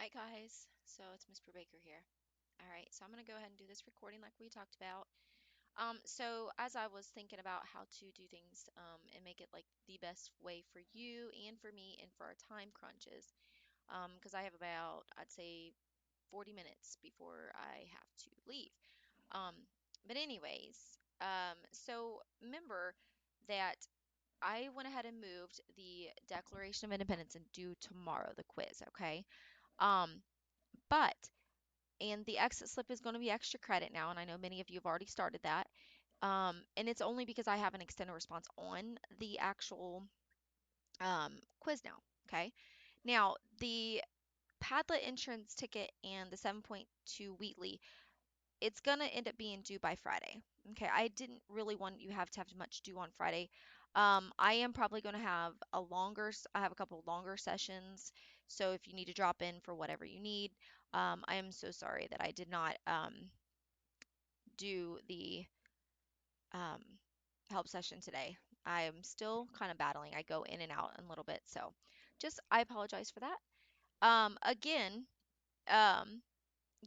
Hi guys, so it's Miss Brubaker here. All right, so I'm gonna go ahead and do this recording like we talked about. So as I was thinking about how to do things and make it like the best way for you and for me and for our time crunches, because I have about I'd say 40 minutes before I have to leave. Um, but anyways, so remember that I went ahead and moved the Declaration of Independence and due tomorrow the quiz, okay? Um, but and the exit slip is going to be extra credit now, and I know many of you have already started that. And it's only because I have an extended response on the actual quiz now. Okay. Now, the Padlet insurance ticket and the 7.2 Wheatley, it's going to end up being due by Friday. Okay. I didn't really want you have to have much due on Friday. I am probably going to have I have a couple longer sessions. So if you need to drop in for whatever you need, I am so sorry that I did not do the um, help session today. I'm still kind of battling. I go in and out a little bit. So just, I apologize for that. Again, um,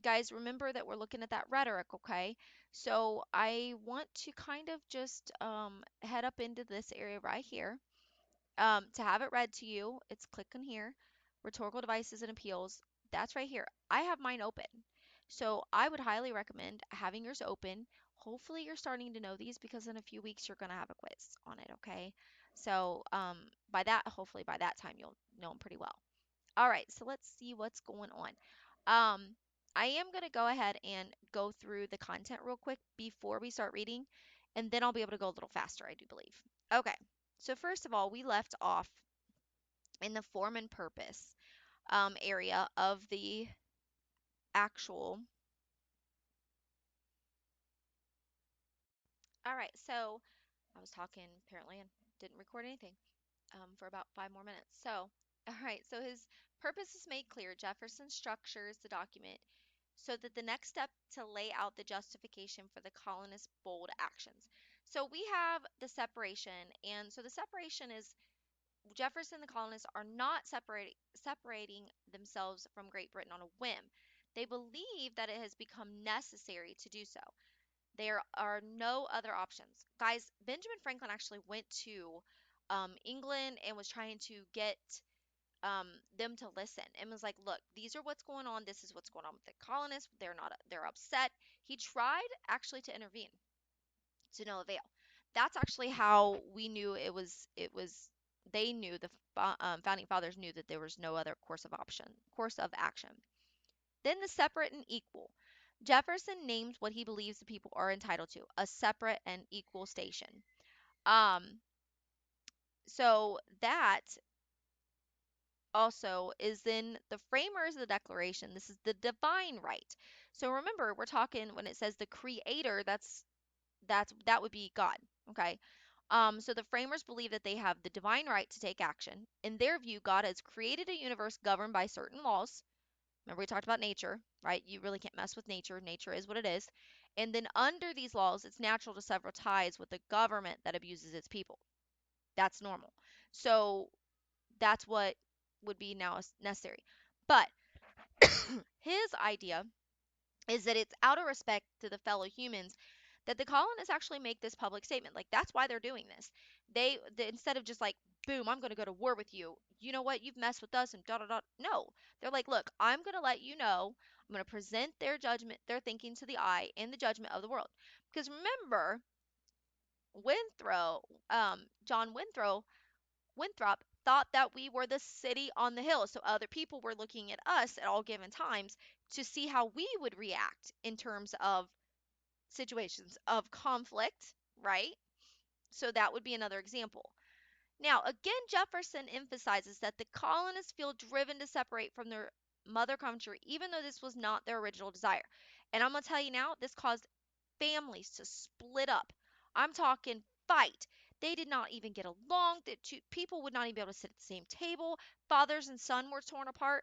guys, remember that we're looking at that rhetoric, okay? So I want to kind of just head up into this area right here. To have it read to you, it's click on here, rhetorical devices and appeals. That's right here. I have mine open. So I would highly recommend having yours open. Hopefully you're starting to know these because in a few weeks you're going to have a quiz on it, okay? So hopefully by that time you'll know them pretty well. All right, so let's see what's going on. Um, I am going to go ahead and go through the content real quick before we start reading, and then I'll be able to go a little faster, I do believe. Okay, so first of all, we left off in the form and purpose area of the actual. All right, so I was talking apparently and didn't record anything for about 5 more minutes. So, all right, so his purpose is made clear. Jefferson structures the document so that the next step to lay out the justification for the colonists' bold actions. So we have the separation, and so the separation is Jefferson and the colonists are not separating themselves from Great Britain on a whim. They believe that it has become necessary to do so. There are no other options. Guys, Benjamin Franklin actually went to England and was trying to get them to listen and was like, look, these are what's going on. This is what's going on with the colonists. They're upset. He tried actually to intervene to no avail. That's actually how we knew they knew founding fathers knew that there was no other course of action. Then the separate and equal. Jefferson names what he believes the people are entitled to, a separate and equal station. Um, so that also is in the framers of the Declaration. This is the divine right. So remember, we're talking when it says the creator, that would be God. Okay. So the framers believe that they have the divine right to take action. In their view, God has created a universe governed by certain laws. Remember, we talked about nature, right? You really can't mess with nature. Nature is what it is. And then under these laws, it's natural to sever ties with a government that abuses its people. That's normal. So that's what would be now necessary. But his idea is that it's out of respect to the fellow humans that the colonists actually make this public statement. Like that's why they're doing this. Instead of just like, boom, I'm going to go to war with you. You know what? You've messed with us and da da da. No, they're like, look, I'm going to let you know. I'm going to present their judgment, their thinking to the eye and the judgment of the world. Because remember, John Winthrop thought that we were the city on the hill. So other people were looking at us at all given times to see how we would react in terms of situations of conflict, right? So that would be another example. Now, again, Jefferson emphasizes that the colonists feel driven to separate from their mother country, even though this was not their original desire. And I'm going to tell you now, this caused families to split up. I'm talking fight. They did not even get along. The two people would not even be able to sit at the same table. Fathers and son were torn apart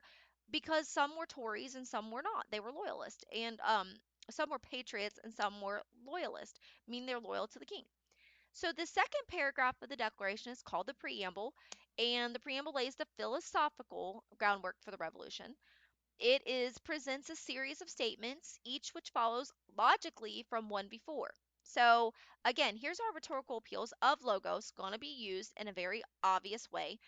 because some were Tories and some were not. They were loyalists, and some were patriots and some were loyalists, meaning they're loyal to the king. So the second paragraph of the Declaration is called the Preamble, and the Preamble lays the philosophical groundwork for the Revolution. presents a series of statements, each which follows logically from one before. So again, here's our rhetorical appeals of logos going to be used in a very obvious way.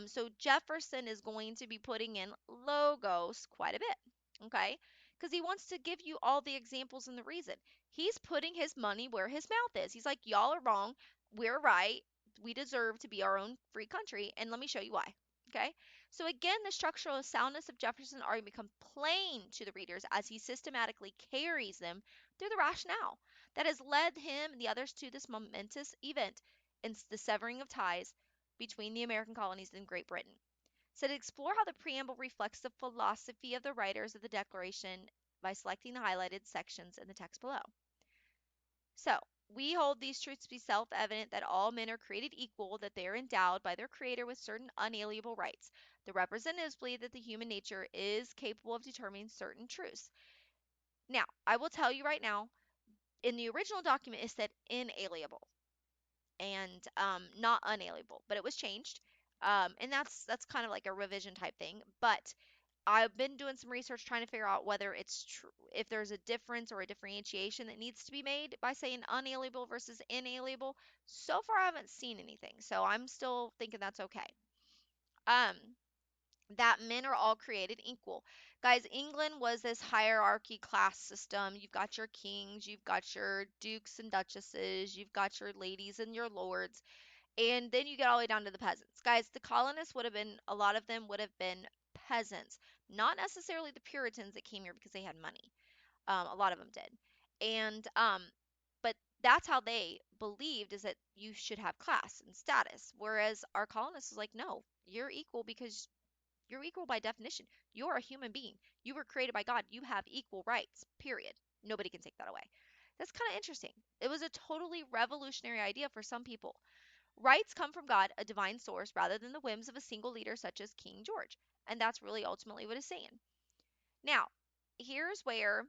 So Jefferson is going to be putting in logos quite a bit, okay? Because he wants to give you all the examples and the reason. He's putting his money where his mouth is. He's like, y'all are wrong. We're right. We deserve to be our own free country. And let me show you why. Okay. So again, the structural soundness of Jefferson's argument becomes plain to the readers as he systematically carries them through the rationale that has led him and the others to this momentous event in the severing of ties between the American colonies and Great Britain. So to explore how the preamble reflects the philosophy of the writers of the Declaration by selecting the highlighted sections in the text below. So, we hold these truths to be self evident that all men are created equal, that they are endowed by their Creator with certain unalienable rights. The representatives believe that the human nature is capable of determining certain truths. Now, I will tell you right now, in the original document, it said inalienable and not unalienable, but it was changed. And that's kind of like a revision type thing. But I've been doing some research trying to figure out whether it's true, if there's a difference or a differentiation that needs to be made by saying unalienable versus inalienable. So far, I haven't seen anything, so I'm still thinking that's okay. Um, that men are all created equal. Guys, England was this hierarchy class system. You've got your kings, you've got your dukes and duchesses, you've got your ladies and your lords, and then you get all the way down to the peasants. Guys, the colonists would have been, a lot of them would have been peasants, not necessarily the Puritans that came here because they had money. A lot of them did. And, but that's how they believed, is that you should have class and status. Whereas our colonists is like, no, you're equal because you're equal by definition. You're a human being. You were created by God. You have equal rights, period. Nobody can take that away. That's kind of interesting. It was a totally revolutionary idea for some people. Rights come from God, a divine source, rather than the whims of a single leader such as King George. And that's really ultimately what it's saying. Now, here's where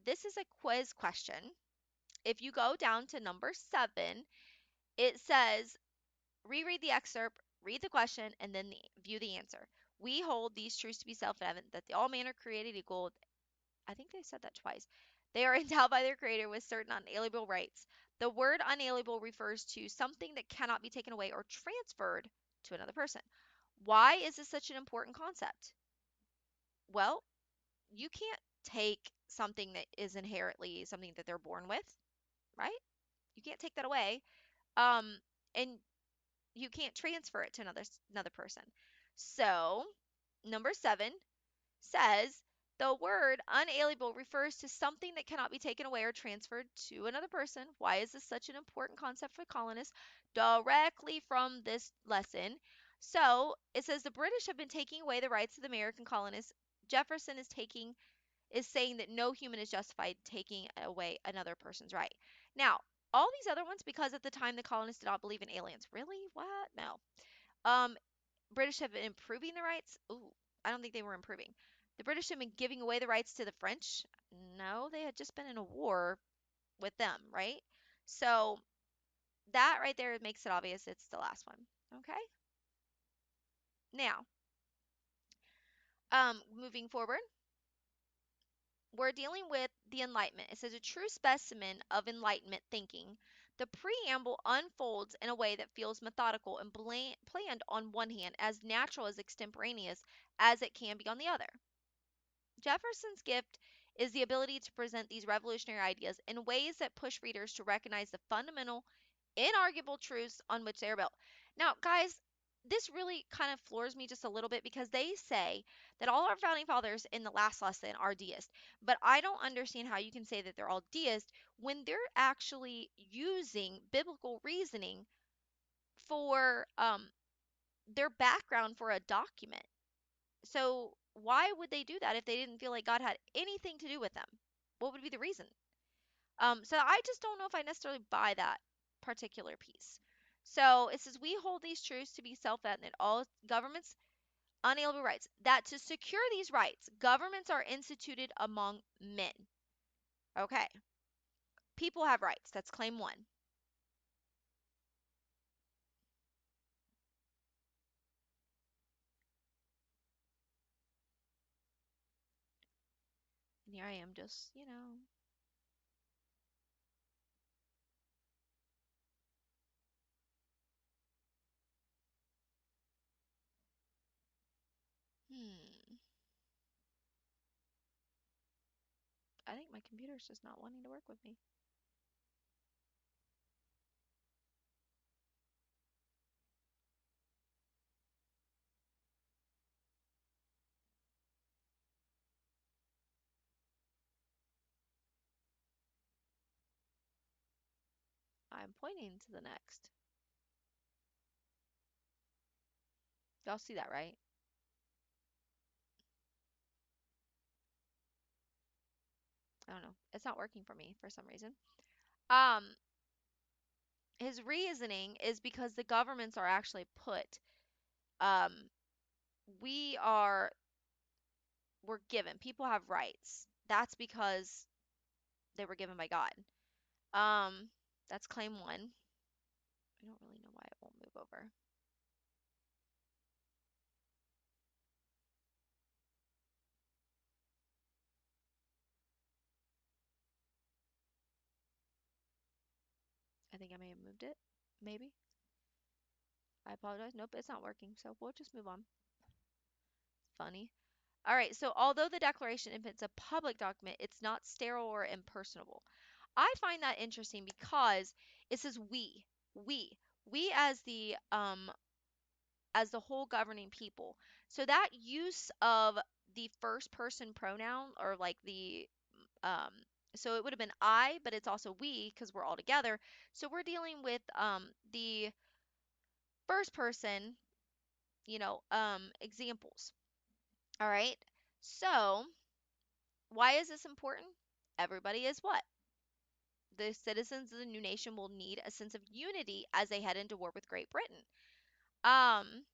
this is a quiz question. If you go down to number 7, it says reread the excerpt, read the question, and then view the answer. We hold these truths to be self-evident that all men are created equal. I think they said that twice. They are endowed by their creator with certain unalienable rights. The word unalienable refers to something that cannot be taken away or transferred to another person. Why is this such an important concept? Well, you can't take something that is inherently something that they're born with, right? You can't take that away. Um, and you can't transfer it to another person. So, number 7 says the word unalienable refers to something that cannot be taken away or transferred to another person. Why is this such an important concept for colonists? Directly from this lesson. So it says the British have been taking away the rights of the American colonists. Jefferson is saying that no human is justified taking away another person's right. Now, all these other ones, because at the time the colonists did not believe in aliens. Really? What? No. Um, British have been improving the rights. Ooh, I don't think they were improving. The British have been giving away the rights to the French. No, they had just been in a war with them, right? So that right there makes it obvious it's the last one. Okay. Now, moving forward, we're dealing with the Enlightenment. It says a true specimen of Enlightenment thinking. The preamble unfolds in a way that feels methodical and planned on one hand, as natural as extemporaneous as it can be on the other. Jefferson's gift is the ability to present these revolutionary ideas in ways that push readers to recognize the fundamental, inarguable truths on which they are built. Now, guys, this really kind of floors me just a little bit because they say that all our founding fathers in the last lesson are deists. But I don't understand how you can say that they're all deists when they're actually using biblical reasoning for their background for a document. So why would they do that if they didn't feel like God had anything to do with them? What would be the reason? So I just don't know if I necessarily buy that particular piece. So it says we hold these truths to be self-evident. All governments unalienable rights. That to secure these rights, governments are instituted among men. Okay. People have rights. That's claim 1. And here I am just, hmm. I think my computer's just not wanting to work with me. I'm pointing to the next. Y'all see that, right? I don't know. It's not working for me for some reason. Um, his reasoning is because the governments are actually put. Um, we are we're given. People have rights. That's because they were given by God. Um, that's claim one. I don't really know why it won't move over. I think I may have moved it. Maybe. I apologize. Nope, it's not working. So we'll just move on. Funny. All right. So although the Declaration, if it's a public document, it's not sterile or impersonable. I find that interesting because it says we as the whole governing people. So that use of the first person pronoun or like the um so it would have been I, but it's also we because we're all together. So we're dealing with the first person, examples. All right. So, why is this important? Everybody is what? The citizens of the new nation will need a sense of unity as they head into war with Great Britain. Um,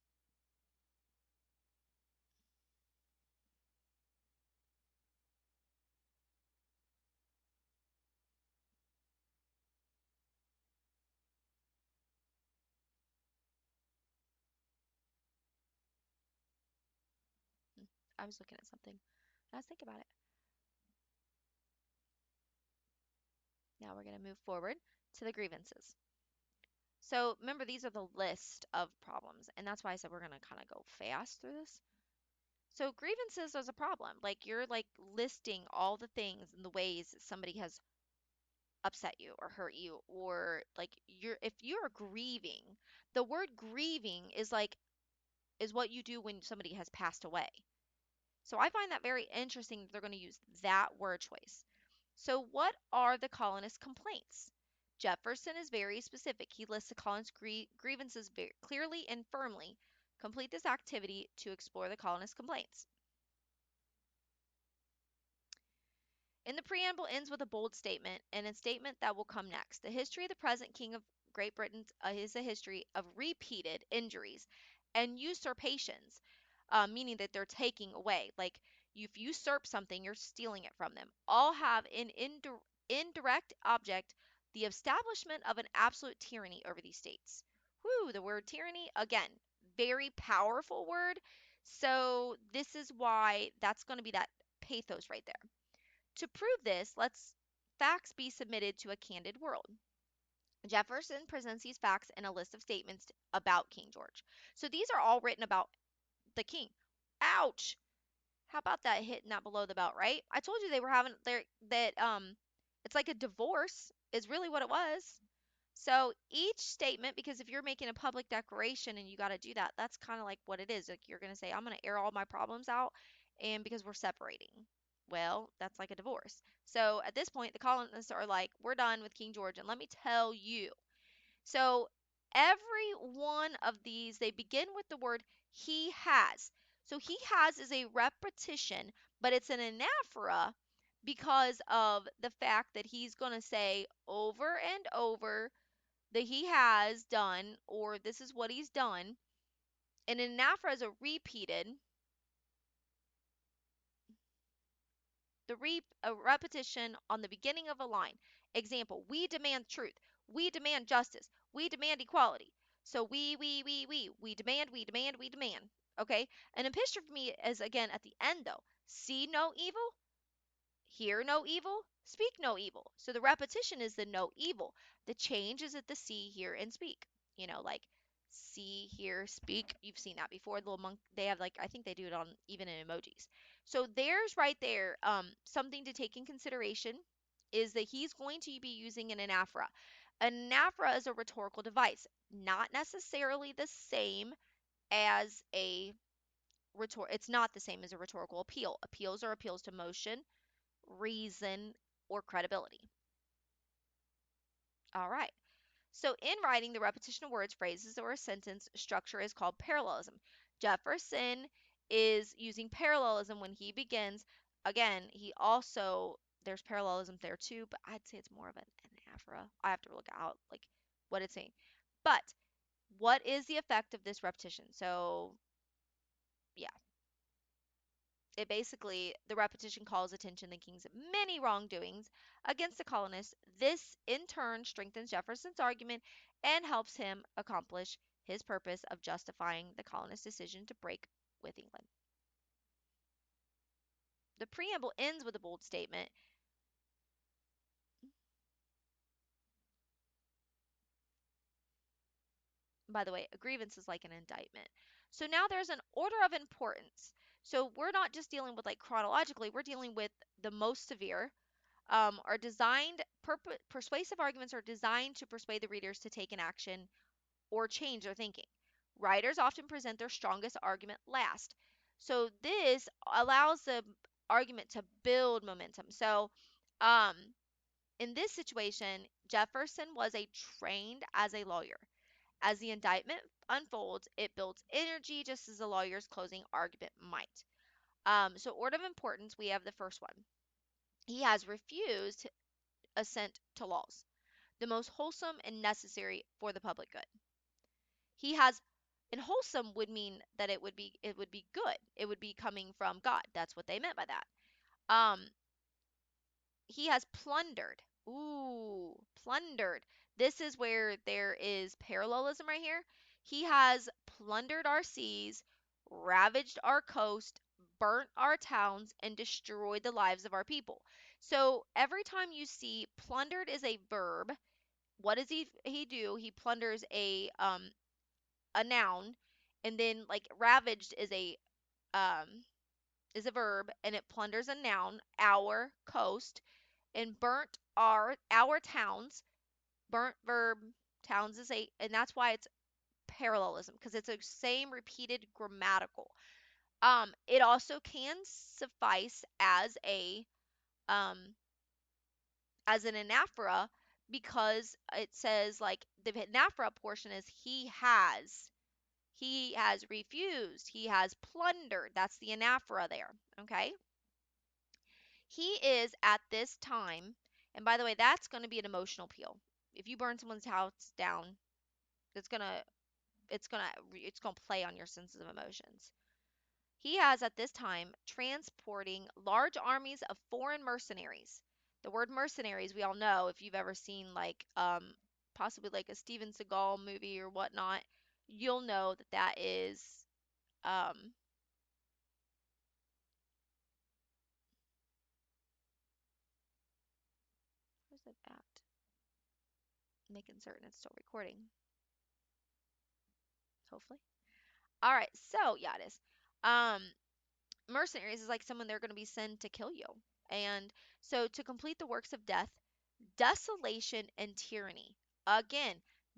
I was looking at something. Let's think about it. Now we're going to move forward to the grievances. So remember, these are the list of problems, and that's why I said we're going to kind of go fast through this. So grievances is a problem. Like you're like listing all the things and the ways that somebody has upset you or hurt you or like if you're grieving, the word grieving is what you do when somebody has passed away. So I find that very interesting that they're going to use that word choice. So what are the colonists' complaints? Jefferson is very specific. He lists the colonists' grievances very clearly and firmly. Complete this activity to explore the colonists' complaints. In the preamble ends with a bold statement and a statement that will come next. The history of the present King of Great Britain is a history of repeated injuries and usurpations, meaning that they're taking away. Like if you usurp something, you're stealing it from them. All have in indirect object the establishment of an absolute tyranny over these states. Whoo, the word tyranny, again, very powerful word. So this is why that's going to be that pathos right there. To prove this, let's facts be submitted to a candid world. Jefferson presents these facts in a list of statements about King George. So these are all written about the king. Ouch! How about that hitting that below the belt, right? I told you they were having their that it's like a divorce is really what it was. So each statement, because if you're making a public declaration and you got to do that, that's kind of like what it is. Like you're going to say, I'm going to air all my problems out, and because we're separating. Well, that's like a divorce. So at this point, the colonists are like, we're done with King George. And let me tell you. So every one of these, they begin with the word he has. So he has is a repetition, but it's an anaphora because of the fact that he's going to say over and over that he has done or this is what he's done. And an anaphora is a repeated, a repetition on the beginning of a line. Example, we demand truth. We demand justice. We demand equality. So we demand, we demand, we demand. Okay? An epistrophe is again at the end though. See no evil, Hear no evil, speak no evil. So the repetition is the no evil. The change is at the see, hear, and speak. Like see, hear, speak. You've seen that before. The little monk, they have like, I think they do it on even in emojis. So there's right there something to take in consideration is that he's going to be using an anaphora. An anaphora is a rhetorical device, not necessarily the same as a it's not the same as a rhetorical appeal. Appeals are appeals to motion, reason, or credibility. All right. So in writing, the repetition of words, phrases, or a sentence structure is called parallelism. Jefferson is using parallelism when he begins. Again, there's parallelism there too, but I'd say it's more of an anaphora. I have to look out like what it's saying. But what is the effect of this repetition? So yeah, the repetition calls attention to the king's many wrongdoings against the colonists. This in turn strengthens Jefferson's argument and helps him accomplish his purpose of justifying the colonists' decision to break with England. The preamble ends with a bold statement. By the way, a grievance is like an indictment. So now there's an order of importance. So we're not just dealing with like chronologically, we're dealing with the most severe. Are designed persuasive arguments are designed to persuade the readers to take an action or change their thinking. Writers often present their strongest argument last. So this allows the argument to build momentum. So um, in this situation, Jefferson was trained as a lawyer. As the indictment unfolds, it builds energy just as a lawyer's closing argument might. So order of importance, we have the first one. He has refused assent to laws, the most wholesome and necessary for the public good. He has, and wholesome would mean that it would be good. It would be coming from God. That's what they meant by that. Um, he has plundered. Ooh, plundered. This is where there is parallelism right here. He has plundered our seas, ravaged our coast, burnt our towns, and destroyed the lives of our people. So every time you see plundered is a verb, what does he do? He plunders a noun, and then like ravaged is a verb, and it plunders a noun, our coast, and burnt our towns. Burnt verb, towns is and that's why it's parallelism, because it's the same repeated grammatical. It also can suffice um as an anaphora, because it says like the anaphora portion is he has refused, he has plundered. That's the anaphora there. Okay. He is at this time, and by the way, that's going to be an emotional appeal. If you burn someone's house down, it's gonna it's gonna play on your senses of emotions. He has at this time transporting large armies of foreign mercenaries. The word mercenaries, we all know, if you've ever seen like possibly like a Steven Seagal movie or whatnot, you'll know that that is um where's it at? Making certain it's still recording, hopefully. All right, so yeah, it is. Um, mercenaries is like someone they're going to be sent to kill you, and so to complete the works of death, desolation, and tyranny. Again,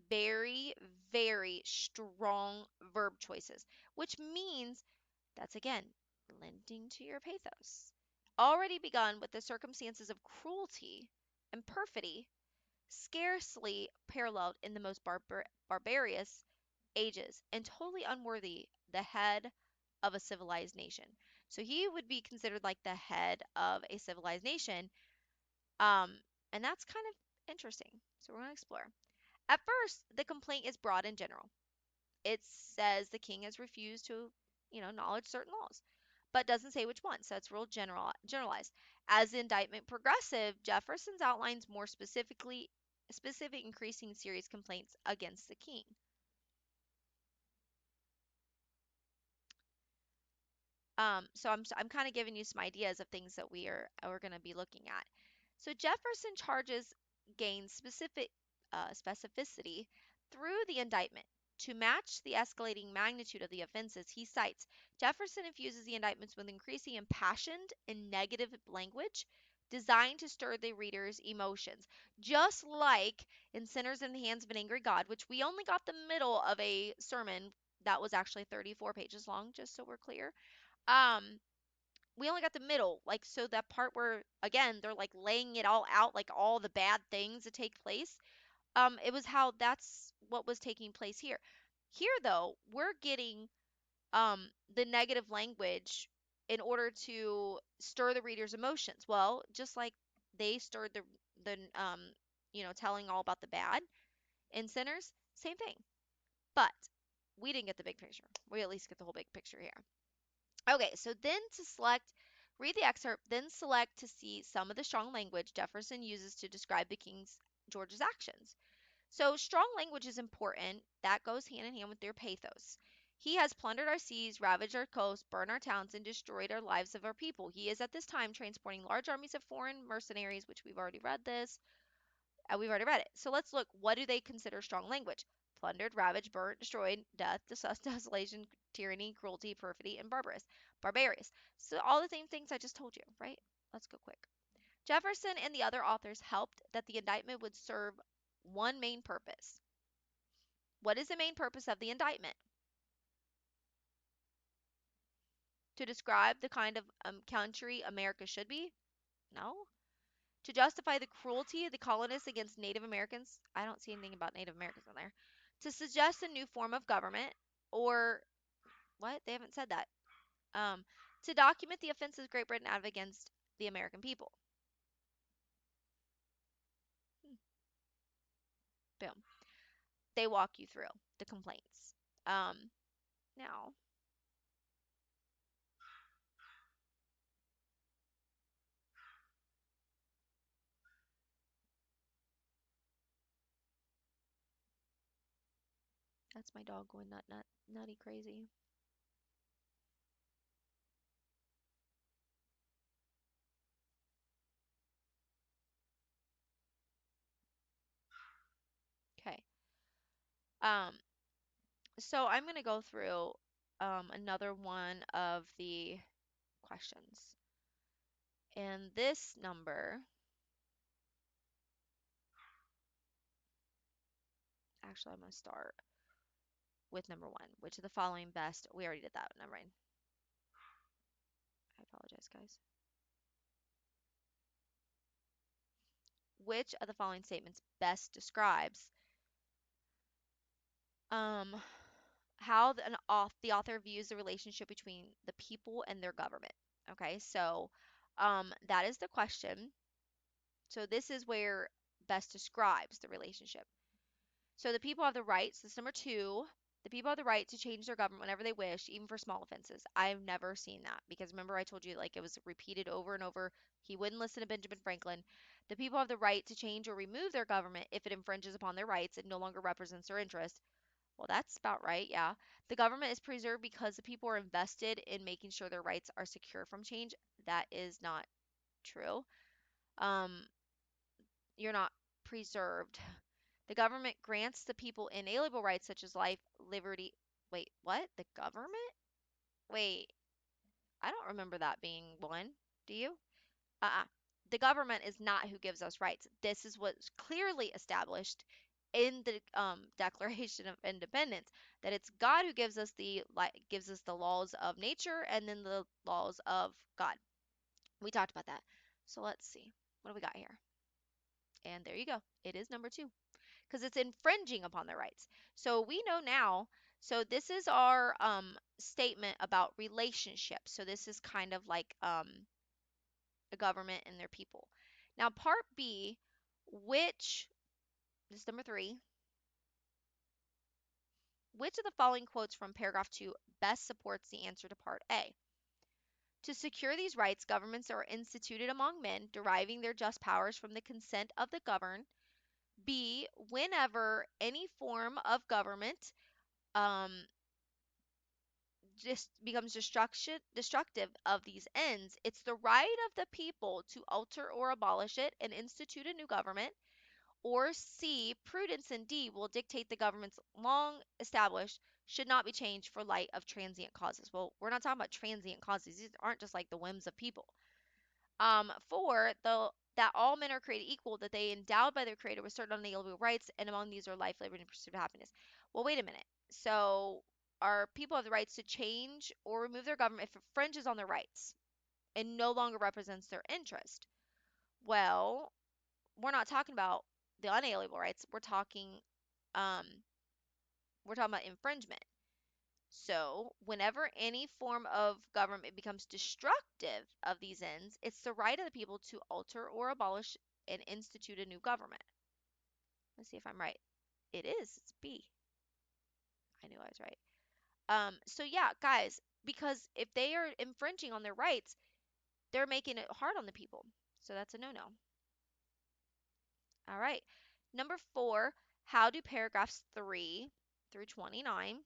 very, very strong verb choices, which means that's again lending to your pathos. Already begun with the circumstances of cruelty and perfidy, scarcely paralleled in the most barbarous ages, and totally unworthy the head of a civilized nation. So he would be considered like the head of a civilized nation. Um, and that's kind of interesting. So we're going to explore. At first, the complaint is broad and general. It says the king has refused to, acknowledge certain laws, but doesn't say which ones. So it's real generalized. As the indictment progressive, Jefferson's outlines more specific, increasing serious complaints against the king. So I'm kind of giving you some ideas of things that we're going to be looking at. So Jefferson charges gains specificity through the indictment. To match the escalating magnitude of the offenses he cites, Jefferson infuses the indictments with increasing impassioned and negative language designed to stir the reader's emotions. Just like in Sinners in the Hands of an Angry God, which we only got the middle of a sermon that was actually 34 pages long, just so we're clear. Um, we only got the middle, like, so that part where again they're like laying it all out, like all the bad things that take place. It was how that's what was taking place here. Here though, we're getting the negative language in order to stir the reader's emotions. Well, just like they stirred the telling all about the bad in Sinners, same thing. But we didn't get the big picture. We at least get the whole big picture here. Okay, so then read the excerpt, then select to see some of the strong language Jefferson uses to describe the King's George's actions. So strong language is important. That goes hand in hand with their pathos. He has plundered our seas, ravaged our coasts, burned our towns, and destroyed our lives of our people. He is at this time transporting large armies of foreign mercenaries, which we've already read this. We've already read it. So let's look. What do they consider strong language? Plundered, ravaged, burnt, destroyed, death, desolation, tyranny, cruelty, perfidy, and barbarous. So all the same things I just told you, right? Let's go quick. Jefferson and the other authors helped that the indictment would serve one main purpose. What is the main purpose of the indictment? To describe the kind of country America should be? No. To justify the cruelty of the colonists against Native Americans? I don't see anything about Native Americans in there. To suggest a new form of government? Or what? They haven't said that. Um, to document the offenses Great Britain had against the American people. Hmm. Boom. They walk you through the complaints. Now, that's my dog going nutty crazy. Okay. Um, so I'm going to go through another one of the questions. And this number, actually, I'm going to start with number 1. Which of the following best, we already did that, never mind. I apologize, guys. Which of the following statements best describes how the author views the relationship between the people and their government? Okay, so that is the question. So this is where best describes the relationship. So the people have the rights. This is number 2. The people have the right to change their government whenever they wish, even for small offenses. I've never seen that because remember I told you like it was repeated over and over. He wouldn't listen to Benjamin Franklin. The people have the right to change or remove their government if it infringes upon their rights and no longer represents their interests. Well, that's about right, yeah. The government is preserved because the people are invested in making sure their rights are secure from change. That is not true. Um, you're not preserved. The government grants the people inalienable rights such as life, liberty. Wait, what? The government? Wait, I don't remember that being one. Do you? Uh-uh. The government is not who gives us rights. This is what's clearly established in the Declaration of Independence, that it's God who gives us the laws of nature and then the laws of God. We talked about that. So let's see. What do we got here? And there you go. It is number 2. Because it's infringing upon their rights. So we know now. So this is our statement about relationships. So this is kind of like the government and their people. Now part B, this is number 3. Which of the following quotes from paragraph 2 best supports the answer to part A? To secure these rights, governments are instituted among men, deriving their just powers from the consent of the governed. B, whenever any form of government um, just becomes destructive of these ends, it's the right of the people to alter or abolish it and institute a new government. Or C, prudence and D will dictate the government's long established should not be changed for light of transient causes. Well, we're not talking about transient causes. These aren't just like the whims of people. Four, that all men are created equal, that they endowed by their creator with certain unalienable rights, and among these are life, liberty, and pursuit of happiness. Well, wait a minute. So, our people have the rights to change or remove their government if it infringes on their rights and no longer represents their interest. Well, we're not talking about the unalienable rights. Um, we're talking about infringement. So, whenever any form of government becomes destructive of these ends, it's the right of the people to alter or abolish and institute a new government. Let's see if I'm right. It is. It's B. I knew I was right. So yeah, guys, because if they are infringing on their rights, they're making it hard on the people. So that's a no-no. All right. Number 4, how do paragraphs 3 through 29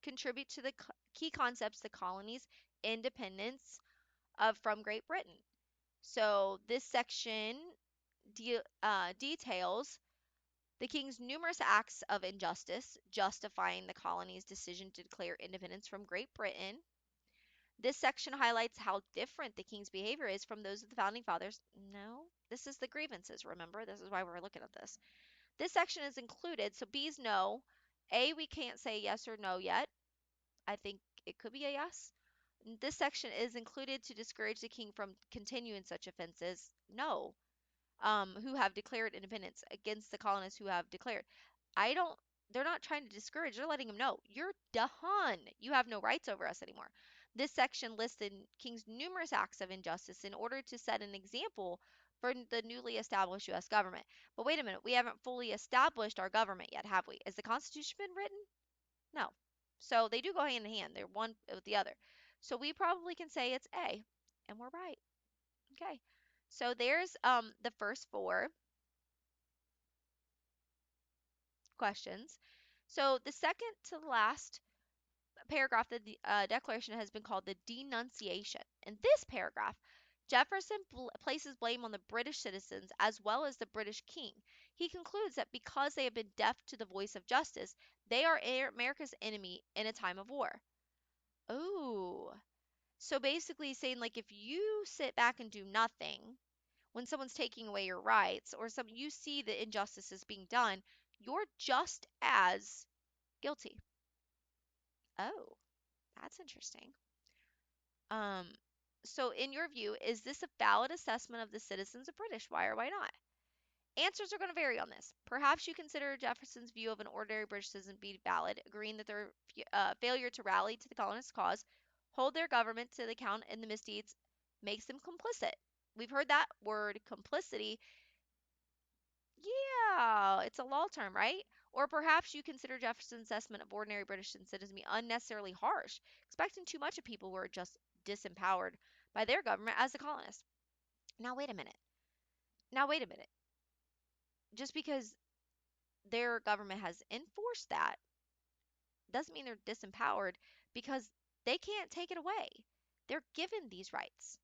contribute to the key concepts, the colonies' independence from Great Britain? So this section details the king's numerous acts of injustice, justifying the colony's decision to declare independence from Great Britain. This section highlights how different the king's behavior is from those of the founding fathers. No, this is the grievances, remember? This is why we're looking at this. This section is included, so B's no. A, we can't say yes or no yet. I think it could be a yes. This section is included to discourage the king from continuing such offenses. No. Who have declared independence against the colonists who have declared. I don't, they're not trying to discourage, they're letting them know you're done. You have no rights over us anymore. This section lists the king's numerous acts of injustice in order to set an example for the newly established U.S. government. But wait a minute, we haven't fully established our government yet, have we? Has the Constitution been written? No. So they do go hand in hand. They're one with the other. So we probably can say it's A, and we're right. Okay. So there's the first 4 questions. So the second to the last paragraph of the Declaration has been called the denunciation. In this paragraph, Jefferson places blame on the British citizens as well as the British king. He concludes that because they have been deaf to the voice of justice, they are America's enemy in a time of war. Oh, so basically saying like if you sit back and do nothing when someone's taking away your rights or some you see the injustices being done, you're just as guilty. Oh, that's interesting. Um, so in your view, is this a valid assessment of the citizens of British? Why or why not? Answers are going to vary on this. Perhaps you consider Jefferson's view of an ordinary British citizen be valid, agreeing that their failure to rally to the colonists' cause, hold their government to the account in the misdeeds, makes them complicit. We've heard that word complicity. Yeah, it's a law term, right? Or perhaps you consider Jefferson's assessment of ordinary British citizens to be unnecessarily harsh, expecting too much of people who are just disempowered by their government as the colonists. Now, wait a minute. Now, wait a minute. Just because their government has enforced that doesn't mean they're disempowered because they can't take it away. They're given these rights.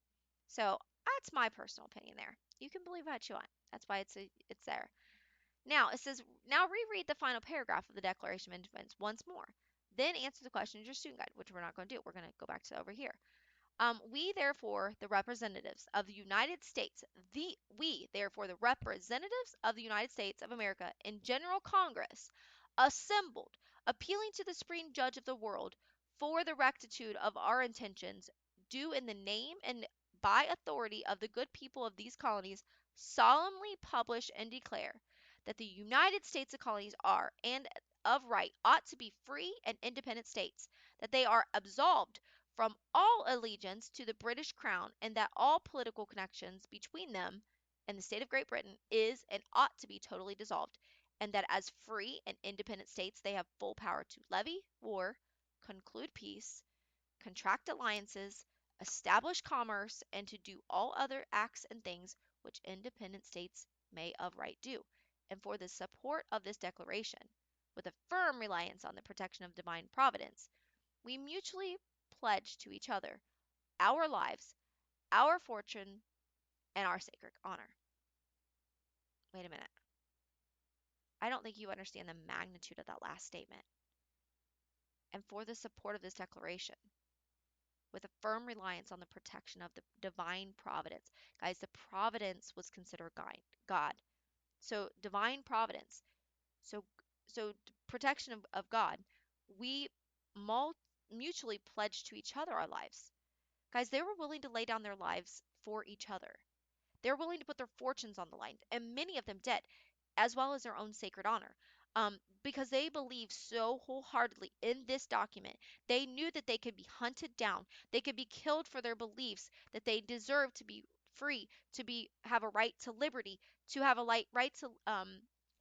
So that's my personal opinion there. You can believe what you want. That's why it's there. Now it says, now reread the final paragraph of the Declaration of Independence once more. Then answer the question in your student guide, which we're not going to do. We're going to go back to over here. We therefore, the representatives of the United States, we therefore the representatives of the United States of America in General Congress, assembled, appealing to the Supreme Judge of the world for the rectitude of our intentions, do in the name and by authority of the good people of these colonies, solemnly publish and declare that the United States of colonies are, and of right, ought to be free and independent states, that they are absolved from all allegiance to the British Crown, and that all political connections between them and the state of Great Britain is and ought to be totally dissolved, and that as free and independent states they have full power to levy war, conclude peace, contract alliances, establish commerce, and to do all other acts and things which independent states may of right do. And for the support of this declaration, with a firm reliance on the protection of divine providence, we mutually pledge to each other our lives, our fortune, and our sacred honor. Wait a minute. I don't think you understand the magnitude of that last statement. And for the support of this declaration, with a firm reliance on the protection of the divine providence. Guys, the providence was considered God. So divine providence. So so protection of God. We mutually pledged to each other our lives. Guys, they were willing to lay down their lives for each other. They're willing to put their fortunes on the line, and many of them did, as well as their own sacred honor. Because they believed so wholeheartedly in this document. They knew that they could be hunted down, they could be killed for their beliefs, that they deserved to be free, have a right to liberty, to have a right to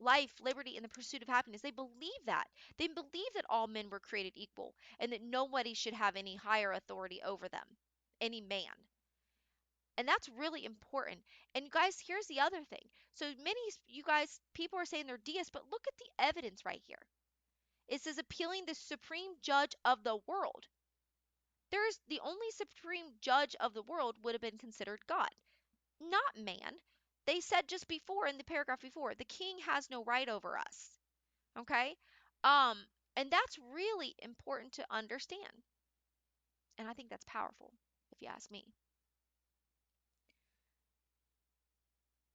life, liberty, and the pursuit of happiness. They believe that. They believe that all men were created equal and that nobody should have any higher authority over them, any man. And that's really important. And guys, here's the other thing. So many you guys people are saying they're deists, but look at the evidence right here. It says appealing the supreme judge of the world. There's the only supreme judge of the world would have been considered God, not man. They said just before in the paragraph before, the king has no right over us. Okay? Um and that's really important to understand. And I think that's powerful, if you ask me.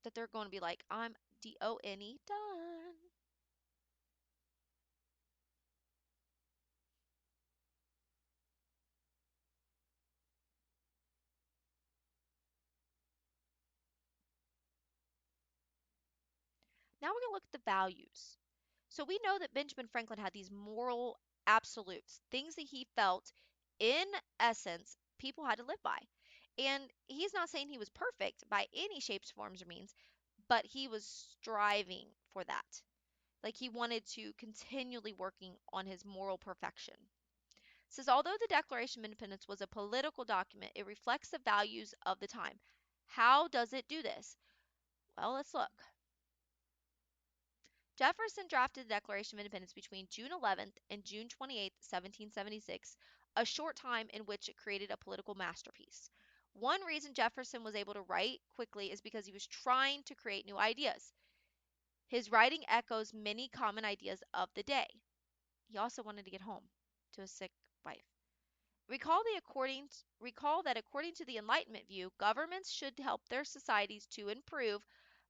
That they're going to be like, I'm DONE done. Now we're going to look at the values. So we know that Benjamin Franklin had these moral absolutes, things that he felt in essence people had to live by. And he's not saying he was perfect by any shapes, forms, or means, but he was striving for that. Like he wanted to continually working on his moral perfection. It says although the Declaration of Independence was a political document, it reflects the values of the time. How does it do this? Well, let's look. Jefferson drafted the Declaration of Independence between June 11th and June 28th, 1776, a short time in which it created a political masterpiece. One reason Jefferson was able to write quickly is because he was trying to create new ideas. His writing echoes many common ideas of the day. He also wanted to get home to his sick wife. Recall that according to the Enlightenment view, governments should help their societies to improve,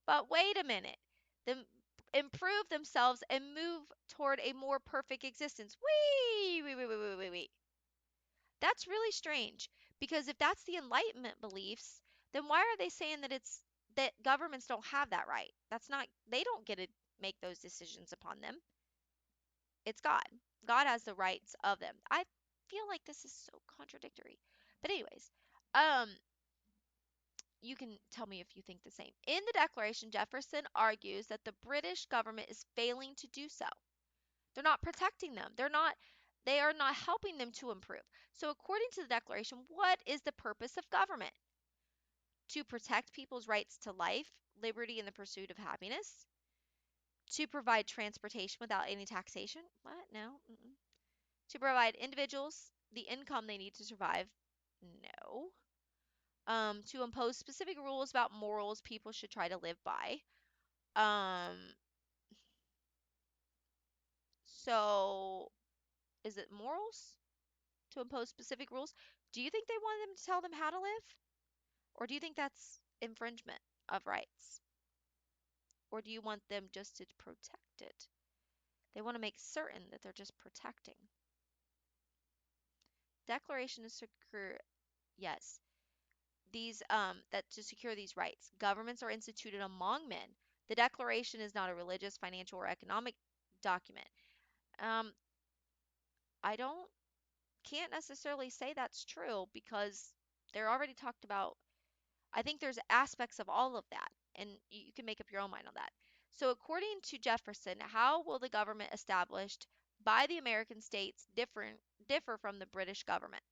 but wait a minute. Them improve themselves and move toward a more perfect existence. Wait. That's really strange because if that's the Enlightenment beliefs, then why are they saying that governments don't have that right? That's not they don't get to make those decisions upon them. It's God. God has the rights of them. I feel like this is so contradictory. But anyways, um you can tell me if you think the same. In the Declaration, Jefferson argues that the British government is failing to do so. They're not protecting them. They are not helping them to improve. So according to the Declaration, what is the purpose of government? To protect people's rights to life, liberty, and the pursuit of happiness? To provide transportation without any taxation? What? No. Mm-mm. To provide individuals the income they need to survive? No. To impose specific rules about morals people should try to live by. Um, so is it morals to impose specific rules? Do you think they want them to tell them how to live? Or do you think that's infringement of rights? Or do you want them just to protect it? They want to make certain that they're just protecting. Declaration is secure, yes. These that to secure these rights. Governments are instituted among men. The Declaration is not a religious, financial, or economic document. Um, I don't can't necessarily say that's true because they're already talked about. I think there's aspects of all of that, and you can make up your own mind on that. So, according to Jefferson, how will the government established by the American states differ from the British government?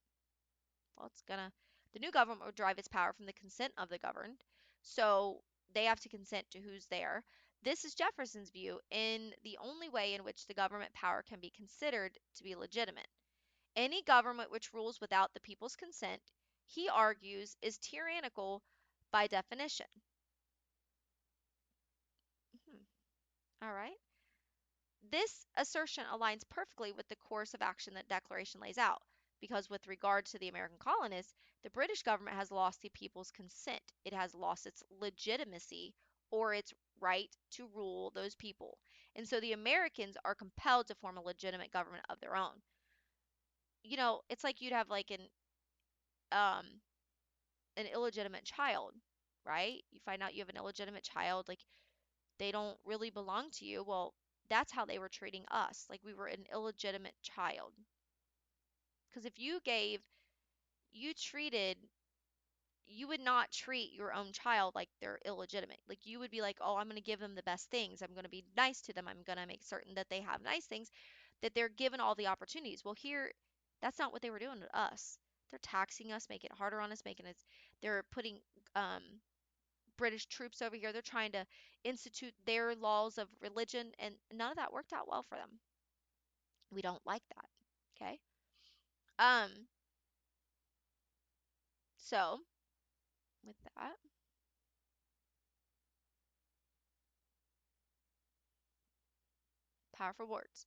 Well, the new government will derive its power from the consent of the governed. So they have to consent to who's there. This is Jefferson's view in the only way in which the government power can be considered to be legitimate. Any government which rules without the people's consent, he argues, is tyrannical by definition. All right. This assertion aligns perfectly with the course of action that Declaration lays out, because with regard to the American colonists, the British government has lost the people's consent. It has lost its legitimacy or its right to rule those people. And so the Americans are compelled to form a legitimate government of their own. It's like you'd have like um an illegitimate child, right? You find out you have an illegitimate child, like they don't really belong to you. Well, that's how they were treating us. Like we were an illegitimate child. Because if you treated, you would not treat your own child like they're illegitimate. Like you would be like, oh, I'm going to give them the best things. I'm going to be nice to them. I'm going to make certain that they have nice things, that they're given all the opportunities. Well, here, that's not what they were doing to us. They're taxing us, making it harder on us, they're putting um, British troops over here. They're trying to institute their laws of religion, and none of that worked out well for them. We don't like that. Okay. Um, so with that, powerful words.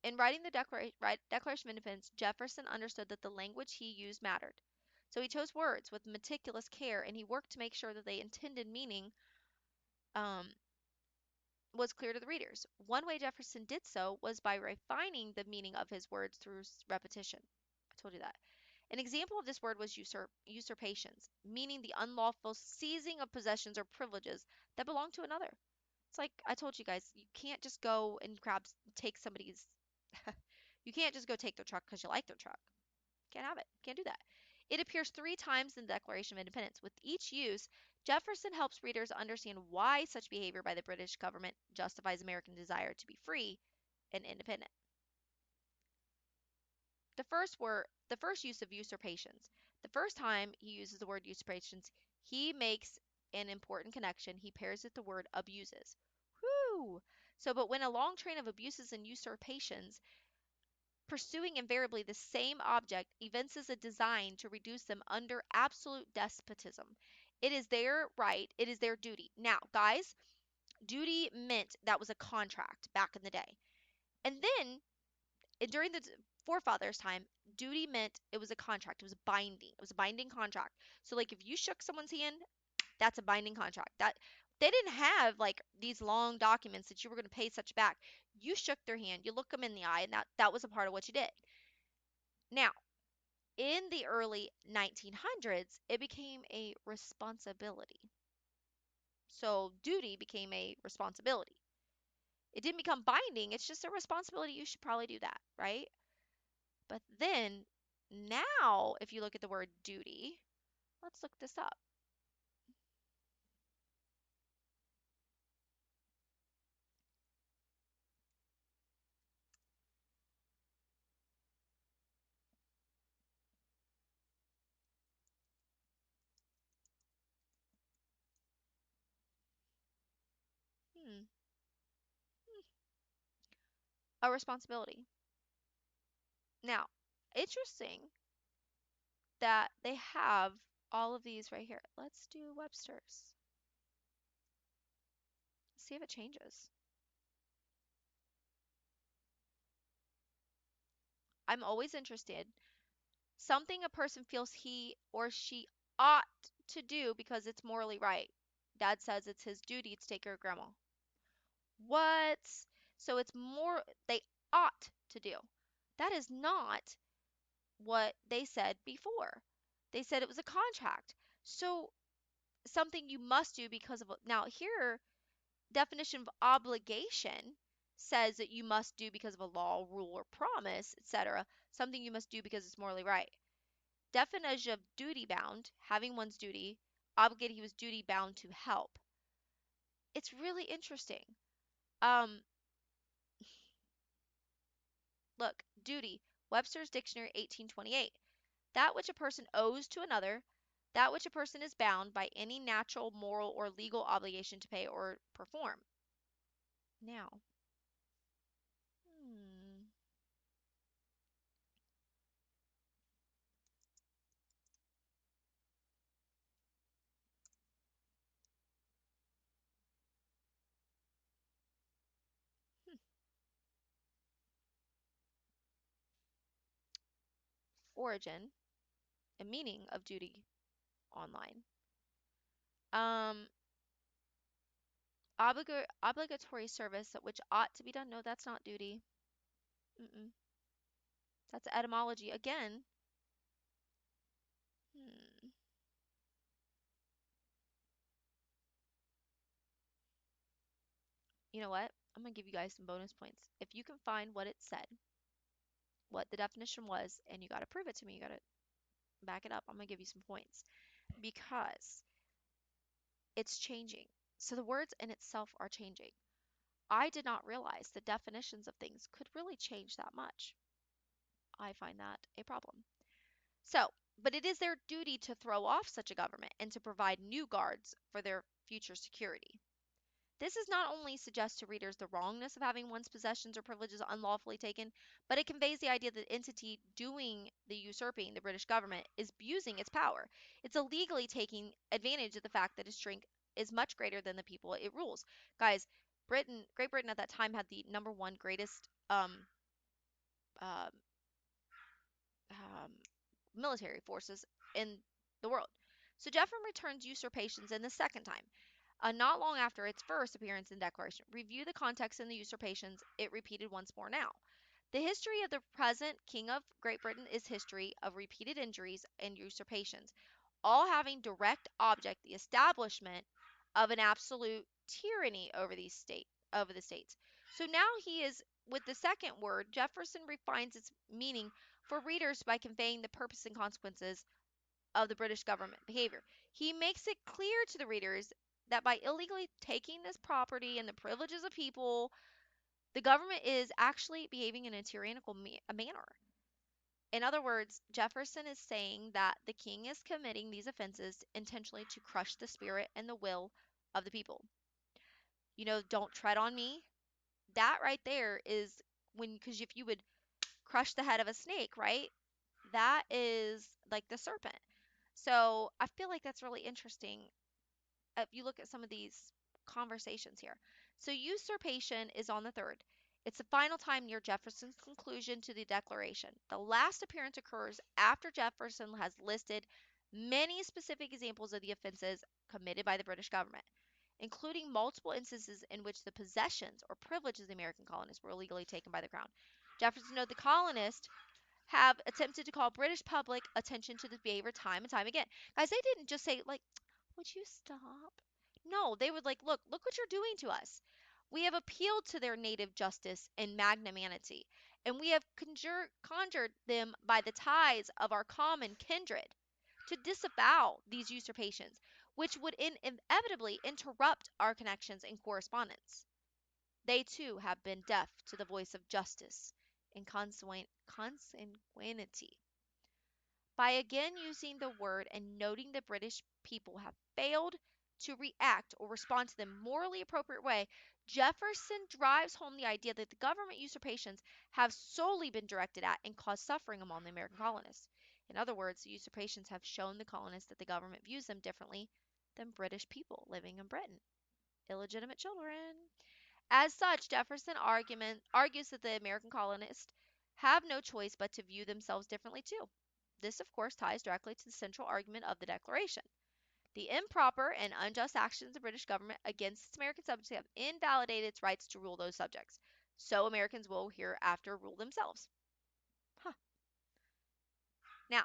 In writing the Declaration of Independence, Jefferson understood that the language he used mattered. So he chose words with meticulous care, and he worked to make sure that they intended meaning um, was clear to the readers. One way Jefferson did so was by refining the meaning of his words through repetition. I told you that. An example of this word was usurpations, meaning the unlawful seizing of possessions or privileges that belong to another. It's like I told you guys, you can't just go and take somebody's. You can't just go take their truck because you like their truck. Can't have it. Can't do that. It appears 3 times in the Declaration of Independence. With each use, Jefferson helps readers understand why such behavior by the British government justifies American desire to be free and independent. The first use of usurpations. The first time he uses the word usurpations, he makes an important connection. He pairs it with the word abuses. Whoo! So, but when a long train of abuses and usurpations pursuing invariably the same object evinces a design to reduce them under absolute despotism. It is their right, it is their duty. Now, guys, duty meant that was a contract back in the day. And then during the forefathers' time, duty meant it was a contract. It was binding. It was a binding contract. So, like, if you shook someone's hand, that's a binding contract. That they didn't have like these long documents that you were going to pay such back. You shook their hand, you look them in the eye, and that was a part of what you did. Now, in the early 1900s, it became a responsibility. So duty became a responsibility. It didn't become binding, it's just a responsibility. You should probably do that, right? But then, now, if you look at the word duty, let's look this up. Hmm. A responsibility. Now, interesting that they have all of these right here. Let's do Webster's. See if it changes. I'm always interested. Something a person feels he or she ought to do because it's morally right. Dad says it's his duty to take care of grandma. What? So it's more they ought to do. That is not what they said before. They said it was a contract. So something you must do because of now here definition of obligation says that you must do because of a law, rule, or promise, etc. Something you must do because it's morally right. Definition of duty bound, having one's duty, obligated he was duty bound to help. It's really interesting. Um, Look, duty, Webster's Dictionary 1828. That which a person owes to another, that which a person is bound by any natural, moral, or legal obligation to pay or perform. Now, hmm, hmm. Origin and meaning of duty online. Um, obligatory service which ought to be done. No, that's not duty. Mm-mm. That's etymology again. Hmm. You know what? I'm gonna give you guys some bonus points. If you can find what it said, what the definition was, and you gotta prove it to me, you gotta back it up. I'm gonna give you some points because it's changing. So the words in itself are changing. I did not realize the definitions of things could really change that much. I find that a problem. So, but it is their duty to throw off such a government and to provide new guards for their future security. This is not only suggests to readers the wrongness of having one's possessions or privileges unlawfully taken, but it conveys the idea that the entity doing the usurping, the British government, is abusing its power. It's illegally taking advantage of the fact that its strength is much greater than the people it rules. Guys, Great Britain at that time had the number one greatest um, um, military forces in the world. So Jeffrey returns usurpations in the second time, not long after its first appearance in Declaration. Review the context in the usurpations it repeated once more now. The history of the present King of Great Britain is history of repeated injuries and usurpations, all having direct object the establishment of an absolute tyranny over the states. So now he is with the second word, Jefferson refines its meaning for readers by conveying the purpose and consequences of the British government behavior. He makes it clear to the readers that by illegally taking this property and the privileges of people, the government is actually behaving in a tyrannical manner. In other words, Jefferson is saying that the king is committing these offenses intentionally to crush the spirit and the will of the people. You know, don't tread on me. That right there is when, because if you would crush the head of a snake, right? That is like the serpent. So I feel like that's really interesting if you look at some of these conversations here. So usurpation is on the third. It's the final time near Jefferson's conclusion to the Declaration. The last appearance occurs after Jefferson has listed many specific examples of the offenses committed by the British government, including multiple instances in which the possessions or privileges of the American colonists were illegally taken by the crown. Jefferson noted the colonists have attempted to call British public attention to this behavior time and time again. Guys, they didn't just say, like, would you stop? No, they would like, look what you're doing to us. We have appealed to their native justice and magnanimity, and we have conjured them by the ties of our common kindred to disavow these usurpations, which would inevitably interrupt our connections and correspondence. They too have been deaf to the voice of justice and consanguinity. By again using the word and noting the British people have failed to react or respond to the morally appropriate way, Jefferson drives home the idea that the government usurpations have solely been directed at and caused suffering among the American colonists. In other words, the usurpations have shown the colonists that the government views them differently than British people living in Britain, illegitimate children. As such, Jefferson argues that the American colonists have no choice but to view themselves differently too. This, of course, ties directly to the central argument of the Declaration. The improper and unjust actions of the British government against its American subjects have invalidated its rights to rule those subjects. So Americans will hereafter rule themselves. Huh. Now,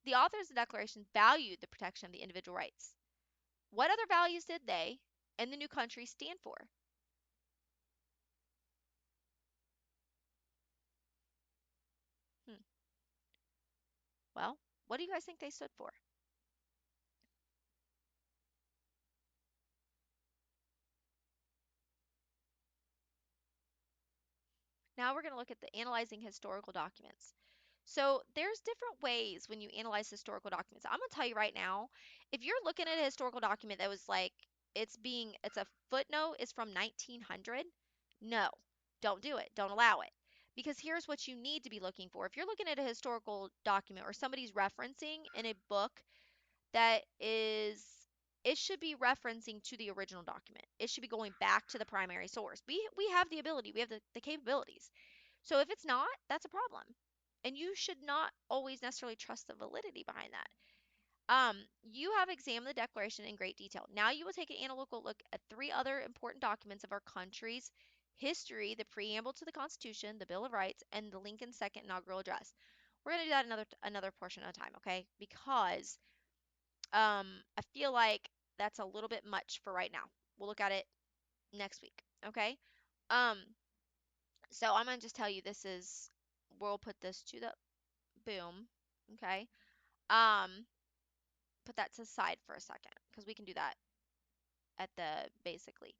the authors of the Declaration valued the protection of the individual rights. What other values did they and the new country stand for? Hmm. Well, what do you guys think they stood for? Now we're going to look at the analyzing historical documents. So there's different ways when you analyze historical documents. I'm going to tell you right now, if you're looking at a historical document that was like it's a footnote is from 1900. No, don't do it. Don't allow it. Because here's what you need to be looking for. If you're looking at a historical document or somebody's referencing in a book that is, it should be referencing to the original document. It should be going back to the primary source. We have the ability, we have the capabilities. So if it's not, that's a problem. And you should not always necessarily trust the validity behind that. You have examined the Declaration in great detail. Now you will take an analytical look at three other important documents of our country's history: the preamble to the Constitution, the Bill of Rights, and the Lincoln Second Inaugural Address. We're going to do that another portion of time, okay? Because I feel like that's a little bit much for right now. We'll look at it next week, okay? Um, so I'm gonna just tell you we'll put this to the boom, okay? Um, put that to the side for a second because we can do that at the basically.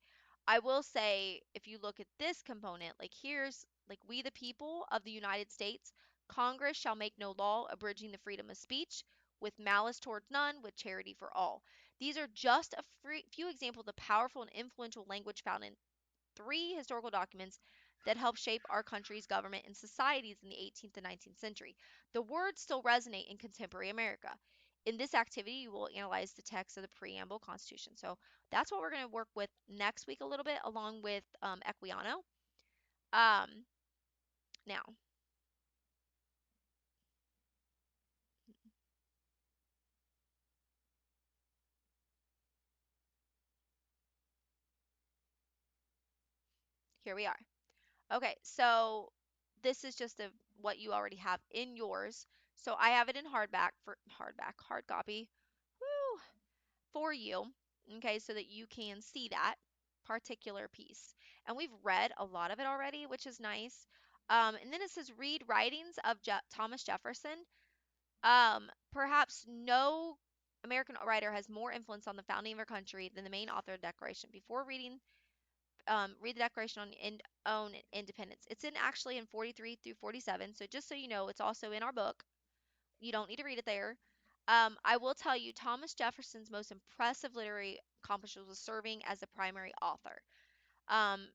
I will say if you look at this component, like here's like we the people of the United States, Congress shall make no law abridging the freedom of speech with malice towards none, with charity for all. These are just a few examples of the powerful and influential language found in three historical documents that helped shape our country's government and societies in the 18th and 19th century. The words still resonate in contemporary America. In this activity, you will analyze the text of the preamble Constitution. So that's what we're going to work with next week a little bit, along with Equiano. Um, Now, here we are. Okay, so this is just what you already have in yours. So I have it in hard copy. Woo! For you, okay, so that you can see that particular piece. And we've read a lot of it already, which is nice. And then it says read writings of Thomas Jefferson. Perhaps no American writer has more influence on the founding of our country than the main author of the Declaration. Before reading, read the Declaration on Independence. It's actually in 43 through 47. So just so you know, it's also in our book. You don't need to read it there. I will tell you, Thomas Jefferson's most impressive literary accomplishment was serving as the primary author. Um,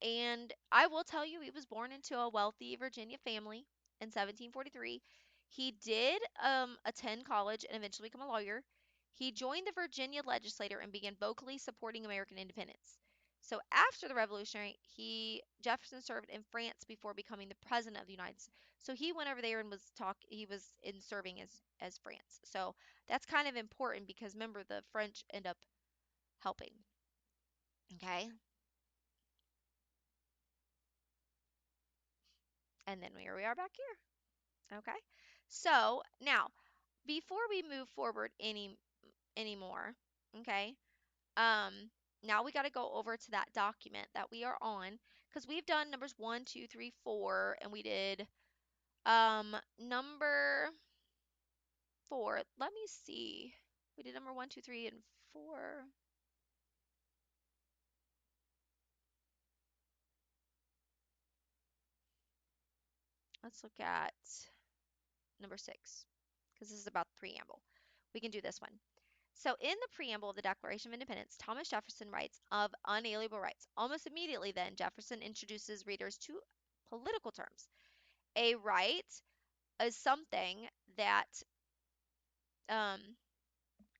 and I will tell you, he was born into a wealthy Virginia family in 1743. He did attend college and eventually become a lawyer. He joined the Virginia legislature and began vocally supporting American independence. So after the Revolutionary, Jefferson served in France before becoming the president of the United States. So he went over there and he was in serving as France. So that's kind of important because remember the French end up helping. Okay? And then here we are back here. Okay. So now, before we move forward anymore, okay, now we got to go over to that document that we are on because we've done numbers 1, 2, 3, 4, and we did number 4. Let me see. We did number 1, 2, 3, and 4. Let's look at number 6 because this is about the preamble. We can do this one. So, in the preamble of the Declaration of Independence, Thomas Jefferson writes of unalienable rights. Almost immediately, then, Jefferson introduces readers to political terms. A right is something that um,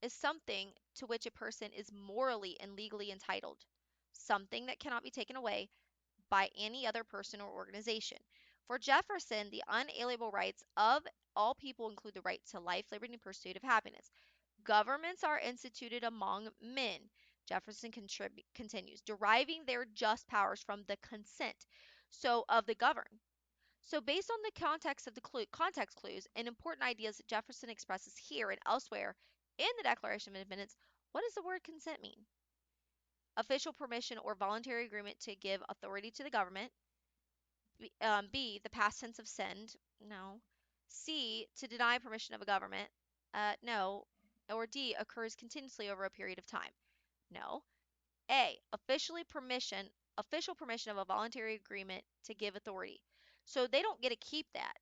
is something to which a person is morally and legally entitled, something that cannot be taken away by any other person or organization. For Jefferson, the unalienable rights of all people include the right to life, liberty, and pursuit of happiness. Governments are instituted among men, Jefferson continues, deriving their just powers from the consent of the governed. So based on the context of the context clues and important ideas that Jefferson expresses here and elsewhere in the Declaration of Independence, what does the word consent mean? Official permission or voluntary agreement to give authority to the government. B, the past tense of send. No. C, to deny permission of a government. No. Or D, occurs continuously over a period of time. No. A, official permission of a voluntary agreement to give authority. So they don't get to keep that.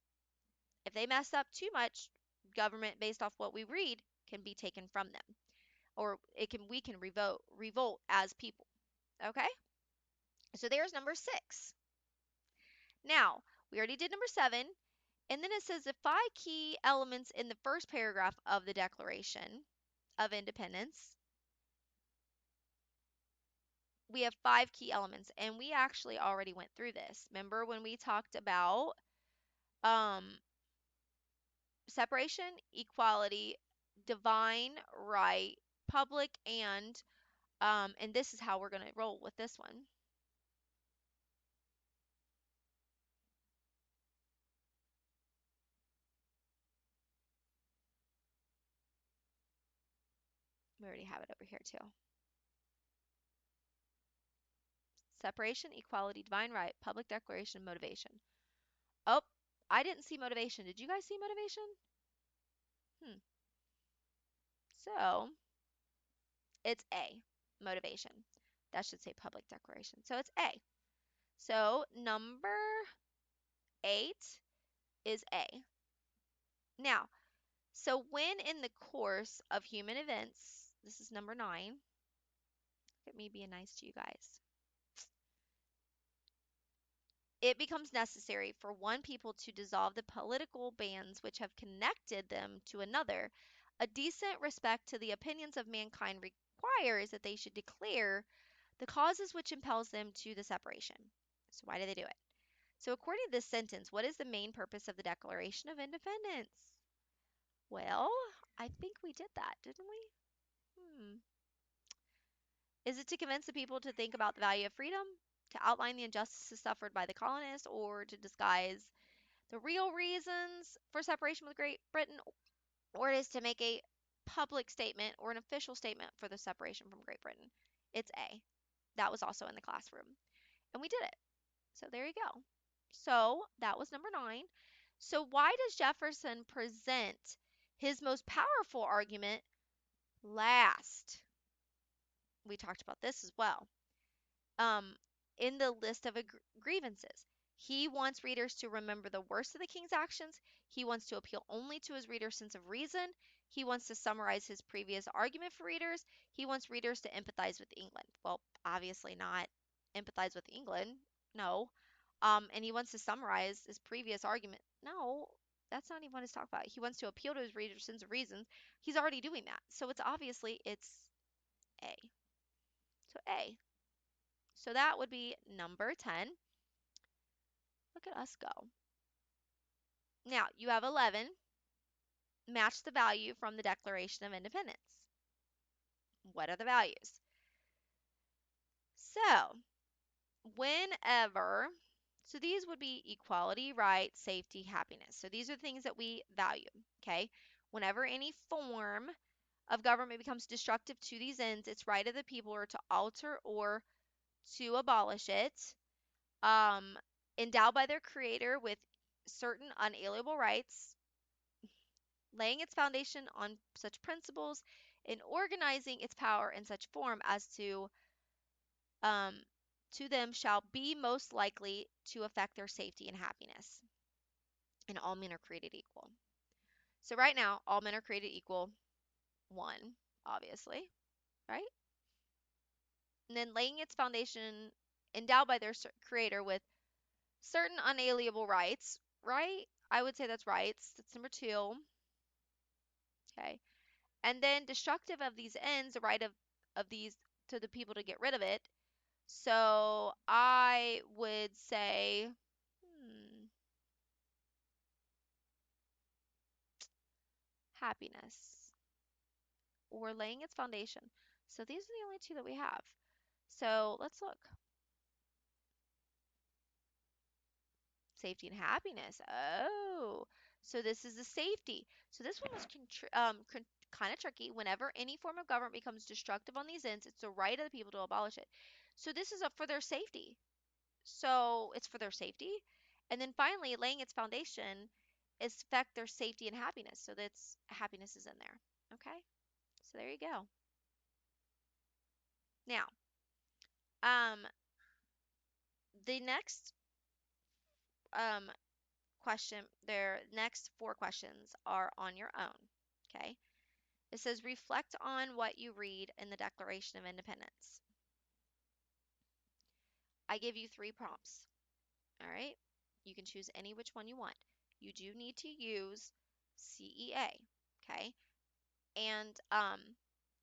If they mess up too much, government, based off what we read, can be taken from them. or we can revolt as people. Okay? So there's number 6. Now, we already did number 7, and then it says the 5 key elements in the first paragraph of the Declaration of Independence. We have 5 key elements, and we actually already went through this. Remember when we talked about um, separation, equality, divine right, public, and this is how we're going to roll with this one. We already have it over here too. Separation, equality, divine right, public declaration, motivation. Oh, I didn't see motivation. Did you guys see motivation? So it's A, motivation. That should say public declaration. So it's A. So number 8 is A. Now, so when in the course of human events, this is number 9. Look at me being nice to you guys. It becomes necessary for one people to dissolve the political bands which have connected them to another. A decent respect to the opinions of mankind requires that they should declare the causes which impels them to the separation. So why do they do it? So according to this sentence, what is the main purpose of the Declaration of Independence? Well, I think we did that, didn't we? Is it to convince the people to think about the value of freedom, to outline the injustices suffered by the colonists, or to disguise the real reasons for separation with Great Britain, or it is to make a public statement or an official statement for the separation from Great Britain? It's A. That was also in the classroom. And we did it. So there you go. So that was number 9. So why does Jefferson present his most powerful argument last? We talked about this as well. Um, in the list of grievances. He wants readers to remember the worst of the king's actions. He wants to appeal only to his readers' sense of reason. He wants to summarize his previous argument for readers. He wants readers to empathize with England. Well, obviously not empathize with England. No. And he wants to summarize his previous argument. No, that's not even what he's talking about. He wants to appeal to his readers' sense of reason. He's already doing that. So it's obviously it's A. So A. So that would be number 10. Look at us go. Now, you have 11. Match the value from the Declaration of Independence. What are the values? So, whenever, so these would be equality, right, safety, happiness. So these are the things that we value, okay? Whenever any form of government becomes destructive to these ends, it's right of the people or to alter or to abolish it. Endowed by their creator with certain unalienable rights, laying its foundation on such principles, and organizing its power in such form as um, to them shall be most likely to affect their safety and happiness. And all men are created equal. So right now, all men are created equal. 1, obviously, right? And then laying its foundation, endowed by their creator with certain unalienable rights, right? I would say that's rights. That's number 2. Okay. And then destructive of these ends, the right of these to the people to get rid of it. So I would say happiness or laying its foundation. So these are the only 2 that we have. So let's look. Safety and happiness. Oh, so this is the safety. So this one was kind of tricky. Whenever any form of government becomes destructive on these ends, it's the right of the people to abolish it. So this is up for their safety. So it's for their safety. And then finally, laying its foundation is affect their safety and happiness. So that's happiness is in there. Okay. So there you go. Now, um, the next um question, their next 4 questions are on your own. Okay. It says reflect on what you read in the Declaration of Independence. I give you 3 prompts. All right? You can choose any which one you want. You do need to use CEA, okay? And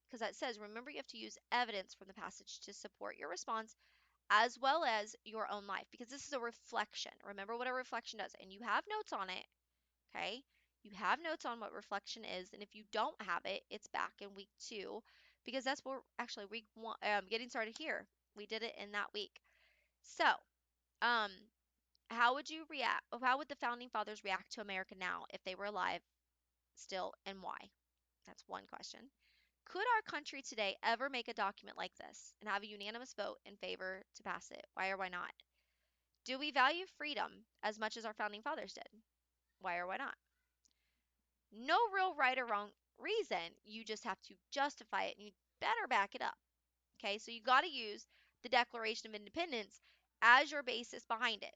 because that says, remember, you have to use evidence from the passage to support your response as well as your own life, because this is a reflection. Remember what a reflection does, and you have notes on it, okay? You have notes on what reflection is, and if you don't have it, it's back in week 2, because that's what actually week 1, getting started here. We did it in that week. So, um, how would you react? How would the founding fathers react to America now if they were alive still, and why? That's one question. Could our country today ever make a document like this and have a unanimous vote in favor to pass it? Why or why not? Do we value freedom as much as our founding fathers did? Why or why not? No real right or wrong reason. You just have to justify it and you better back it up. Okay, so you got to use the Declaration of Independence as your basis behind it.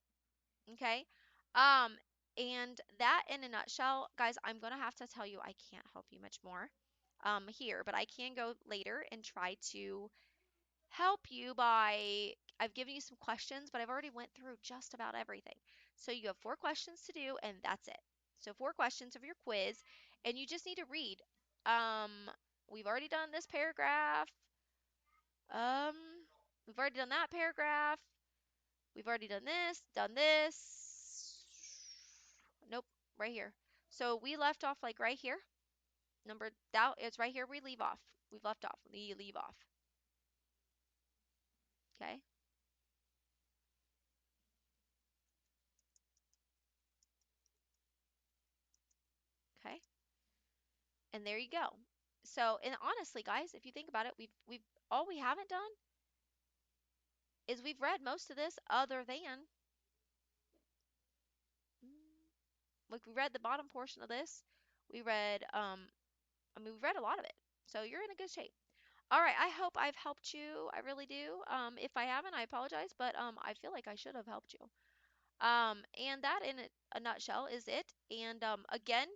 Okay, um, and that in a nutshell, guys, I'm gonna have to tell you I can't help you much more here, but I can go later and try to help you by I've given you some questions, but I've already went through just about everything. So you have 4 questions to do, and that's it. So 4 questions of your quiz, and you just need to read. Um, we've already done this paragraph. Um, we've already done that paragraph. We've already done this, done this. Nope, right here. So we left off like right here. Number that it's right here we leave off. We've left off. We leave off. Okay? Okay? And there you go. So, and honestly, guys, if you think about it, we've all we haven't done is we've read most of this other than like we read the bottom portion of this. We read I mean, we've read a lot of it. So you're in a good shape. All right, I hope I've helped you. I really do. If I haven't, I apologize, but I feel like I should have helped you. And that in a nutshell is it. And again,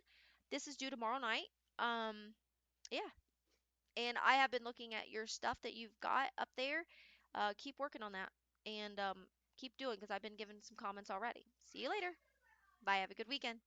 this is due tomorrow night. Um, yeah. And I have been looking at your stuff that you've got up there. Keep working on that and keep doing because I've been given some comments already. See you later. Bye. Have a good weekend.